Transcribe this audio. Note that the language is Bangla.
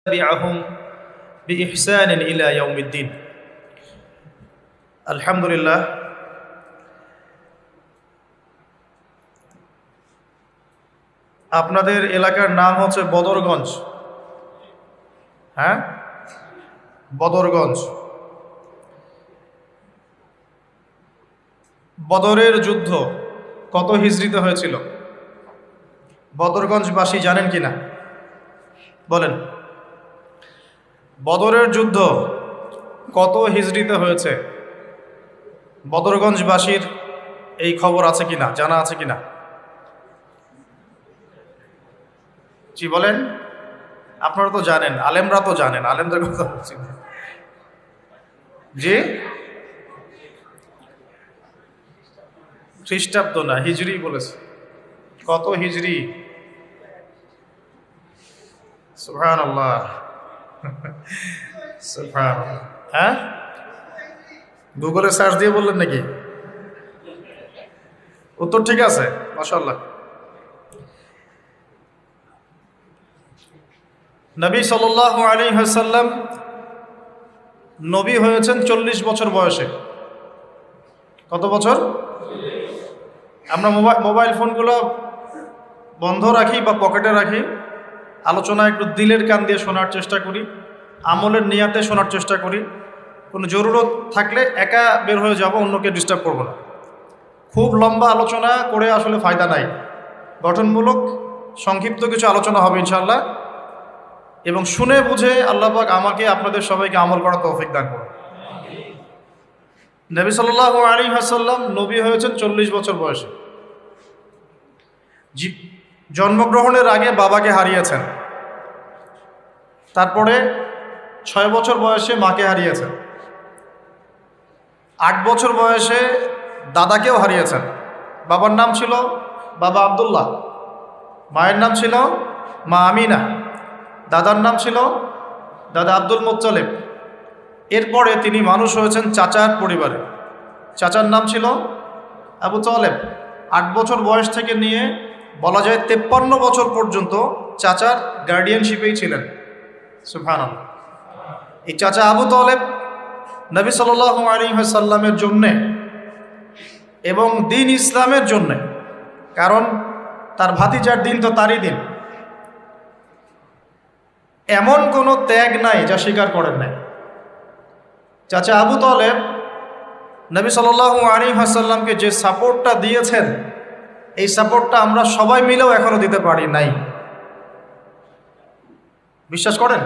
تبعهم بإحسان إلى يوم الدين الحمد لله আপনাদের এলাকার নাম হচ্ছে বদরগঞ্জ। হ্যাঁ, বদরগঞ্জ। বদরের যুদ্ধ কত হিজরিতে হয়েছিল? বদরগঞ্জবাসী জানেন কিনা বলেন? বদরের যুদ্ধ কত হিজরিতে হয়েছে? বদরগঞ্জবাসীর এই খবর আছে কিনা, জানা আছে কিনা? জি বলেন। আপনারা তো জানেন, আলেমরা তো জানেন, আলেমদের কথা বলছি। জি, খ্রিস্টাব্দ না, হিজরি বলেছে। কত হিজরি? সুবহানাল্লাহ, সুবহানাল্লাহ। হ্যাঁ, গুগলে সার্চ দিয়ে বললেন নাকি? উত্তর ঠিক আছে, মাশাআল্লাহ। নবী সাল্লাল্লাহু আলাইহি ওয়াসাল্লাম নবী হয়েছেন 40 বছর বয়সে। কত বছর? আমরা মোবাইল ফোনগুলো বন্ধ রাখি বা পকেটে রাখি, আলোচনা একটু দিলের কান দিয়ে শোনার চেষ্টা করি, আমলের নিয়াতে শোনার চেষ্টা করি। কোনো জরুরত থাকলে একা বের হয়ে যাব, অন্যকে ডিস্টার্ব করব না। খুব লম্বা আলোচনা করে আসলে ফায়দা নাই। গঠনমূলক সংক্ষিপ্ত কিছু আলোচনা হবে ইনশাআল্লাহ, এবং শুনে বুঝে আল্লাহ পাক আমাকে আপনাদের সবাইকে আমল করার তৌফিক দান করুন। নবী সাল্লাল্লাহু আলাইহি ওয়াসাল্লাম নবী হয়েছেন 40 বছর বয়সে। জন্মগ্রহণের আগে বাবাকে হারিয়েছেন, তারপরে 6 বছর বয়সে মাকে হারিয়েছেন, 8 বছর বয়সে দাদাকেও হারিয়েছেন। বাবার নাম ছিল বাবা আব্দুল্লাহ, মায়ের নাম ছিল মা আমিনা, দাদার নাম ছিল দাদা আব্দুল মুত্তালিব। এরপরে তিনি মানুষ হয়েছেন চাচার পরিবারে। চাচার নাম ছিল আবু তালেব। 8 বছর বয়স থেকে নিয়ে বলা যায় 53 বছর পর্যন্ত চাচার গার্ডিয়ানশিপেই ছিলেন। সুবহানাল্লাহ। এই চাচা আবু তালেব নবী সাল্লাল্লাহু আলাইহি ওয়াসাল্লামের জন্যে এবং দিন ইসলামের জন্যে, কারণ তার ভাতিজার দিন তো তারই দিন, এমন কোনো ত্যাগ নাই যা স্বীকার করেন নাই। চাচা আবু তালেব নবী সাল্লাল্লাহু আলাইহি ওয়াসাল্লামকে যে সাপোর্টটা দিয়েছেন, এই সাপোর্টটা আমরা সবাই মিলেও এখনো দিতে পারি নাই। বিশ্বাস করেন?